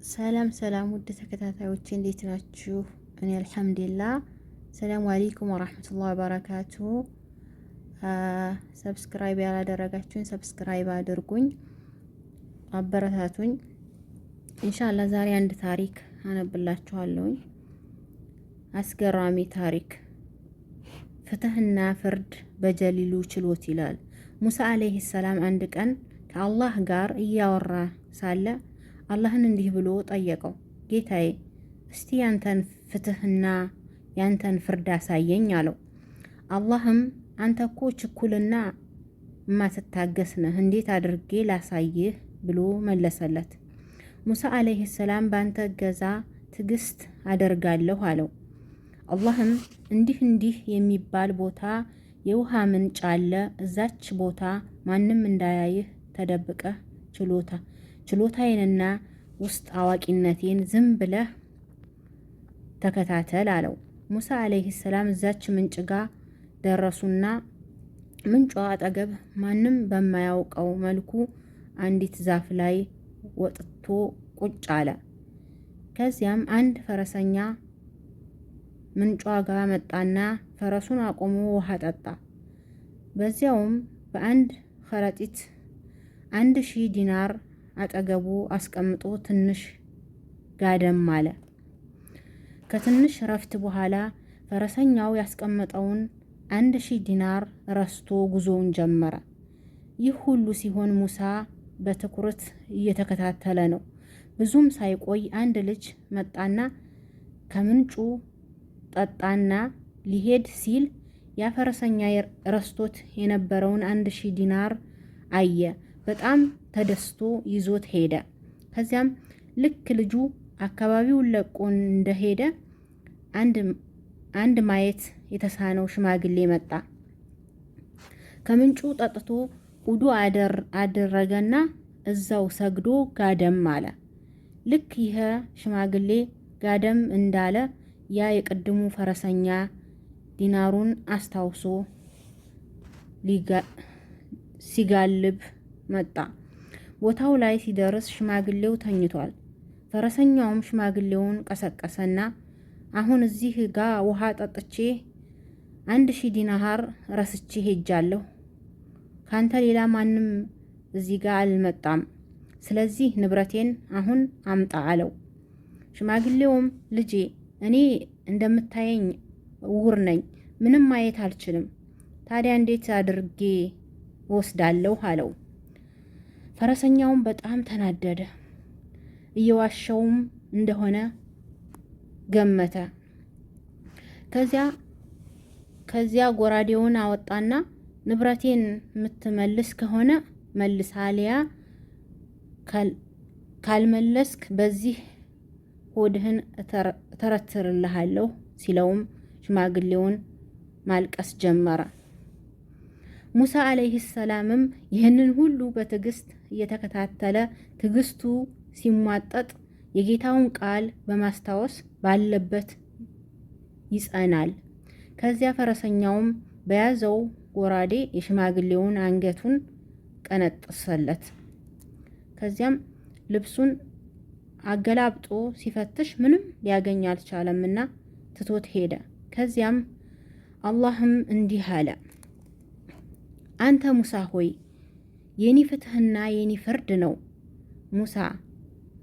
ሰላም ሰላም ውድ ተከታታዮቼ እንዴት ናችሁ? እኔ አልሐምዱሊላህ። ሰላም አለይኩም ወራህመቱላሂ ወበረካቱ። ሰብስክራይብ ያላደረጋችሁኝ ሰብስክራይብ አድርጉኝ፣ አበረታቱኝ። ኢንሻአላህ ዛሬ አንድ ታሪክ አነብላችኋለሁ። አስገራሚ ታሪክ። ፍትህና ፍርድ በጀሊሉ ችሎት ይላል። ሙሳ አለይሂ ሰላም አንድ ቀን ከአላህ ጋር እያወራ ሳለ አላህን እንዲህ ብሎ ጠየቀው፣ ጌታዬ እስቲ ያንተን ፍትህና ያንተን ፍርድ አሳየኝ አለው። አላህም አንተ እኮ ችኩልና ማትታገስ ነህ፣ እንዴት አድርጌ ላሳይህ ብሎ መለሰለት። ሙሳ አለይሂ ሰላም ባንተ እገዛ ትዕግስት አደርጋለሁ አለው። አላህም እንዲህ የሚባል ቦታ የውሃ ምንጭ አለ፣ እዛች ቦታ ማንም እንዳያይህ ተደብቀህ ችሎታዬንና ውስጥ አዋቂነቴን ዝም ብለህ ተከታተል አለው። ሙሳ አለይሂ ሰላም እዛች ምንጭ ጋር ደረሱና ምንጯ አጠገብ ማንም በማያውቀው መልኩ አንዲት ዛፍ ላይ ወጥቶ ቁጭ አለ። ከዚያም አንድ ፈረሰኛ ምንጯ ጋር መጣና ፈረሱን አቆሞ ውሃ ጠጣ። በዚያውም በአንድ ከረጢት 1000 ዲናር አጠገቡ አስቀምጦ ትንሽ ጋደም አለ። ከትንሽ ረፍት በኋላ ፈረሰኛው ያስቀመጠውን 1000 ዲናር ረስቶ ጉዞውን ጀመረ። ይህ ሁሉ ሲሆን ሙሳ በትኩረት እየተከታተለ ነው። ብዙም ሳይቆይ አንድ ልጅ መጣና ከምንጩ ጠጣና ሊሄድ ሲል ያ ፈረሰኛ ረስቶት የነበረውን 1000 ዲናር አየ። በጣም ተደስቶ ይዞት ሄደ። ከዚያም ልክ ልጁ አካባቢውን ለቆ እንደሄደ አንድ ማየት የተሳነው ሽማግሌ መጣ። ከምንጩ ጠጥቶ ውዱ አደረገና እዛው ሰግዶ ጋደም አለ። ልክ ይሄ ሽማግሌ ጋደም እንዳለ ያ የቅድሙ ፈረሰኛ ዲናሩን አስታውሶ ሲጋልብ መጣ። ቦታው ላይ ሲደርስ ሽማግሌው ተኝቷል። ፈረሰኛውም ሽማግሌውን ቀሰቀሰና አሁን እዚህ ጋ ውሃ ጠጥቼ 1000 ዲናር ረስቼ ሄጃለሁ። ካንተ ሌላ ማንም እዚህ ጋ አልመጣም። ስለዚህ ንብረቴን አሁን አምጣ አለው። ሽማግሌውም ልጄ እኔ እንደምታየኝ እውር ነኝ፣ ምንም ማየት አልችልም። ታዲያ እንዴት አድርጌ ወስዳለሁ አለው። ፈረሰኛውም በጣም ተናደደ። እየዋሸውም እንደሆነ ገመተ። ከዚያ ጎራዴውን አወጣና ንብረቴን የምትመልስ ከሆነ መልስ፣ አሊያ ካልመለስክ በዚህ ሆድህን እተረትርልሃለሁ ሲለውም ሽማግሌውን ማልቀስ ጀመረ። ሙሳ አለይሂ ሰላምም ይህንን ሁሉ በትዕግስት እየተከታተለ ትዕግስቱ ሲሟጠጥ የጌታውን ቃል በማስታወስ ባለበት ይጸናል። ከዚያ ፈረሰኛውም በያዘው ጎራዴ የሽማግሌውን አንገቱን ቀነጠሰለት። ከዚያም ልብሱን አገላብጦ ሲፈትሽ ምንም ሊያገኝ አልቻለምና ትቶት ሄደ። ከዚያም አላህም እንዲህ አለ፣ አንተ ሙሳ ሆይ የኔ ፍትህና የኔ ፍርድ ነው።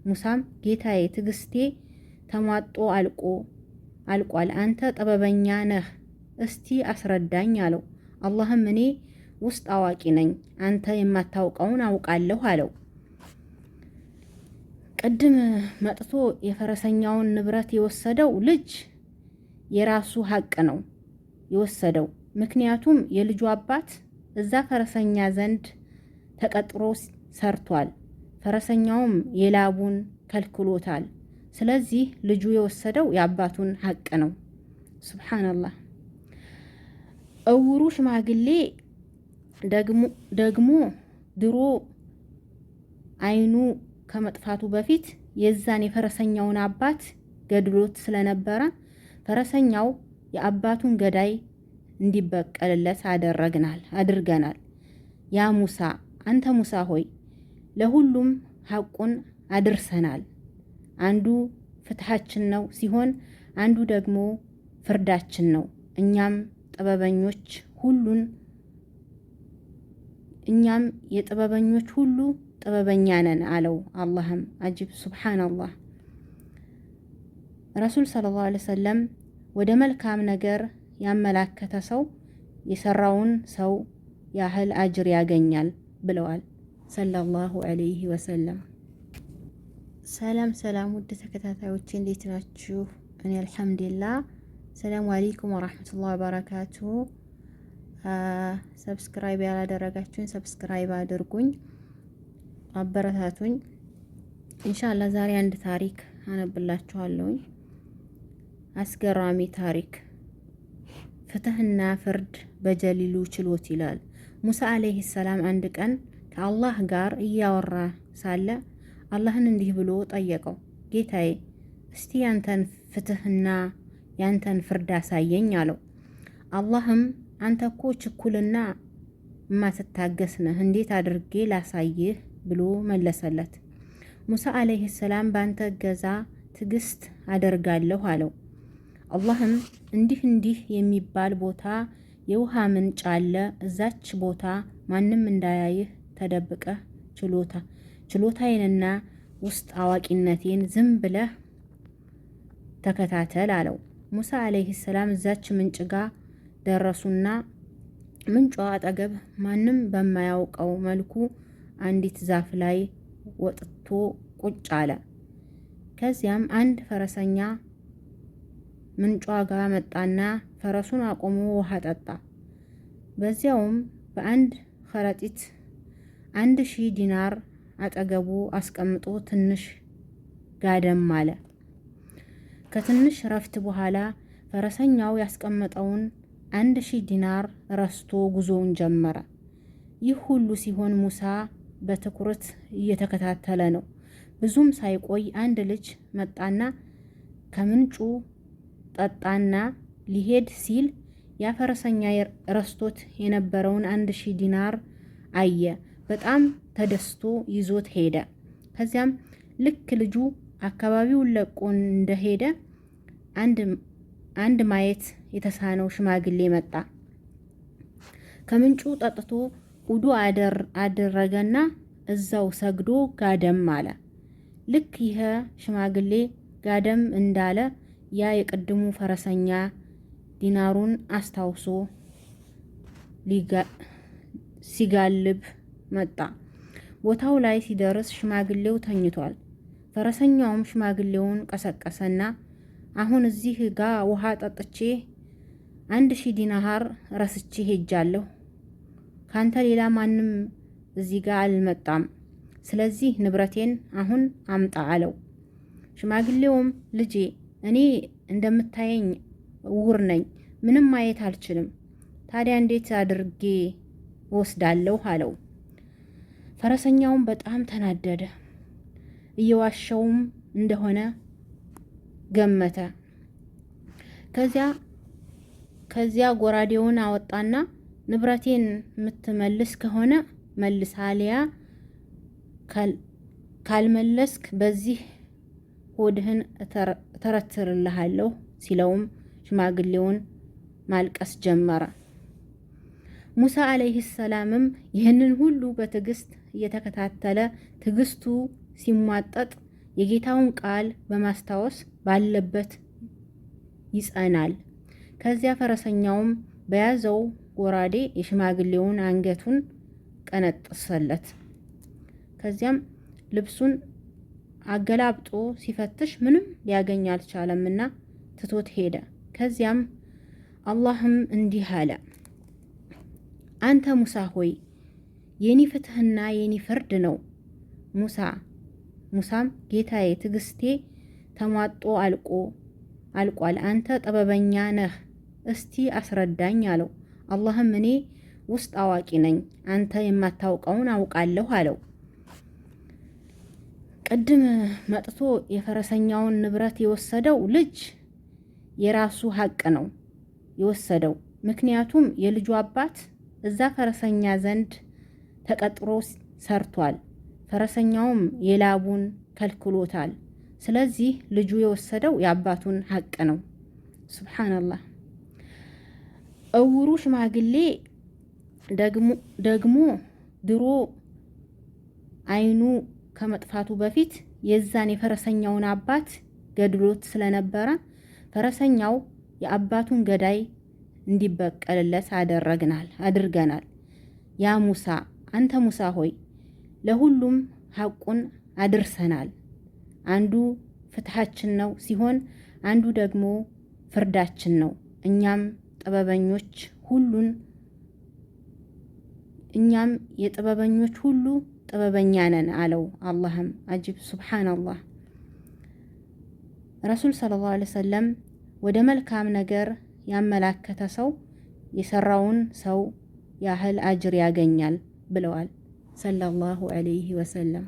ሙሳም ጌታዬ ትዕግስቴ ተሟጦ አልቋል። አንተ ጥበበኛ ነህ፣ እስቲ አስረዳኝ አለው። አላህም እኔ ውስጥ አዋቂ ነኝ፣ አንተ የማታውቀውን አውቃለሁ አለው። ቅድም መጥቶ የፈረሰኛውን ንብረት የወሰደው ልጅ የራሱ ሀቅ ነው የወሰደው። ምክንያቱም የልጁ አባት እዛ ፈረሰኛ ዘንድ ተቀጥሮ ሰርቷል። ፈረሰኛውም የላቡን ከልክሎታል። ስለዚህ ልጁ የወሰደው የአባቱን ሀቅ ነው። ሱብሃንአላህ። እውሩ ሽማግሌ ደግሞ ድሮ አይኑ ከመጥፋቱ በፊት የዛን የፈረሰኛውን አባት ገድሎት ስለነበረ ፈረሰኛው የአባቱን ገዳይ እንዲበቀልለት አድርገናል። ያ ሙሳ አንተ ሙሳ ሆይ ለሁሉም ሐቁን አድርሰናል። አንዱ ፍትሐችን ነው ሲሆን አንዱ ደግሞ ፍርዳችን ነው። እኛም የጥበበኞች ሁሉ ጥበበኛ ነን አለው። አላህም አጂብ ሱብሓነላህ። ረሱል ሰለላሁ ዐለይሂ ወሰለም ወደ መልካም ነገር ያመላከተ ሰው የሰራውን ሰው ያህል አጅር ያገኛል ብለዋል ሰለላሁ ዐለይሂ ወሰለም። ሰላም ውድ ተከታታዮቼ እንዴት ናችሁ? እኔ አልሐምዱሊላህ። ሰላሙ አለይኩም ወራህመቱላሂ ወበረካቱሁ። ሰብስክራይብ ያላደረጋችሁኝ ሰብስክራይብ አድርጉኝ፣ አበረታቱኝ። ኢንሻአላህ ዛሬ አንድ ታሪክ አነብላችኋለሁኝ። አስገራሚ ታሪክ። ፍትህና ፍርድ በጀሊሉ ችሎት ይላል። ሙሳ አለይሂ ሰላም አንድ ቀን ከአላህ ጋር እያወራ ሳለ አላህን እንዲህ ብሎ ጠየቀው፣ ጌታዬ እስቲ ያንተን ፍትህና ያንተን ፍርድ አሳየኝ አለው። አላህም አንተ እኮ ችኩልና ማትታገስ ነህ፣ እንዴት አድርጌ ላሳይህ ብሎ መለሰለት። ሙሳ አለይሂ ሰላም ባንተ እገዛ ትዕግስት አደርጋለሁ አለው። አላህም እንዲህ የሚባል ቦታ የውሃ ምንጭ አለ፣ እዛች ቦታ ማንም እንዳያይህ ተደብቀህ ችሎታዬንና ውስጥ አዋቂነቴን ዝም ብለህ ተከታተል አለው። ሙሳ አለይሂ ሰላም እዛች ምንጭ ጋር ደረሱና ምንጯ አጠገብ ማንም በማያውቀው መልኩ አንዲት ዛፍ ላይ ወጥቶ ቁጭ አለ። ከዚያም አንድ ፈረሰኛ ምንጯ ጋር መጣና ፈረሱን አቆሞ ውሃ ጠጣ። በዚያውም በአንድ ከረጢት 1000 ዲናር አጠገቡ አስቀምጦ ትንሽ ጋደም አለ። ከትንሽ ረፍት በኋላ ፈረሰኛው ያስቀመጠውን 1000 ዲናር ረስቶ ጉዞውን ጀመረ። ይህ ሁሉ ሲሆን ሙሳ በትኩረት እየተከታተለ ነው። ብዙም ሳይቆይ አንድ ልጅ መጣና ከምንጩ ጠጣና ሊሄድ ሲል ያ ፈረሰኛ ረስቶት የነበረውን 1000 ዲናር አየ። በጣም ተደስቶ ይዞት ሄደ። ከዚያም ልክ ልጁ አካባቢውን ለቆ እንደሄደ አንድ ማየት የተሳነው ሽማግሌ መጣ። ከምንጩ ጠጥቶ ውዱ አደረገና እዛው ሰግዶ ጋደም አለ። ልክ ይሄ ሽማግሌ ጋደም እንዳለ ያ የቅድሙ ፈረሰኛ ዲናሩን አስታውሶ ሲጋልብ መጣ። ቦታው ላይ ሲደርስ ሽማግሌው ተኝቷል። ፈረሰኛውም ሽማግሌውን ቀሰቀሰና አሁን እዚህ ጋር ውሃ ጠጥቼ 1000 ዲናር ረስቼ ሄጃለሁ። ካንተ ሌላ ማንም እዚህ ጋር አልመጣም። ስለዚህ ንብረቴን አሁን አምጣ አለው። ሽማግሌውም ልጄ እኔ እንደምታየኝ እውር ነኝ፣ ምንም ማየት አልችልም። ታዲያ እንዴት አድርጌ ወስዳለሁ አለው። ፈረሰኛውም በጣም ተናደደ። እየዋሸውም እንደሆነ ገመተ። ከዚያ ጎራዴውን አወጣና ንብረቴን የምትመልስ ከሆነ መልስ፣ አሊያ ካልመለስክ በዚህ ሆድህን እተረትርልሃለሁ ሲለውም ሽማግሌውን ማልቀስ ጀመረ። ሙሳ አለይሂ ሰላምም ይህንን ሁሉ በትዕግስት እየተከታተለ ትዕግስቱ ሲሟጠጥ የጌታውን ቃል በማስታወስ ባለበት ይጸናል። ከዚያ ፈረሰኛውም በያዘው ጎራዴ የሽማግሌውን አንገቱን ቀነጠሰለት። ከዚያም ልብሱን አገላብጦ ሲፈትሽ ምንም ሊያገኝ አልቻለምና ትቶት ሄደ። ከዚያም አላህም እንዲህ አለ፣ አንተ ሙሳ ሆይ የኔ ፍትህና የኔ ፍርድ ነው። ሙሳም ጌታዬ ትዕግስቴ ተሟጦ አልቋል። አንተ ጥበበኛ ነህ፣ እስቲ አስረዳኝ አለው። አላህም እኔ ውስጥ አዋቂ ነኝ፣ አንተ የማታውቀውን አውቃለሁ አለው። ቅድም መጥቶ የፈረሰኛውን ንብረት የወሰደው ልጅ የራሱ ሀቅ ነው የወሰደው። ምክንያቱም የልጁ አባት እዛ ፈረሰኛ ዘንድ ተቀጥሮ ሰርቷል። ፈረሰኛውም የላቡን ከልክሎታል። ስለዚህ ልጁ የወሰደው የአባቱን ሐቅ ነው። ሱብሃንአላህ። እውሩ ሽማግሌ ደግሞ ድሮ አይኑ ከመጥፋቱ በፊት የዛን የፈረሰኛውን አባት ገድሎት ስለነበረ ፈረሰኛው የአባቱን ገዳይ እንዲበቀልለት አድርገናል። ያ ሙሳ፣ አንተ ሙሳ ሆይ ለሁሉም ሐቁን አድርሰናል። አንዱ ፍትሐችን ነው ሲሆን አንዱ ደግሞ ፍርዳችን ነው። እኛም የጥበበኞች ሁሉ ጥበበኛ ነን አለው። አላህም አጅብ ሱብሃንአላህ። ረሱል ሰለላሁ ዐለይሂ ወሰለም ወደ መልካም ነገር ያመላከተ ሰው የሰራውን ሰው ያህል አጅር ያገኛል ብለዋል ሰለላሁ ዐለይሂ ወሰለም።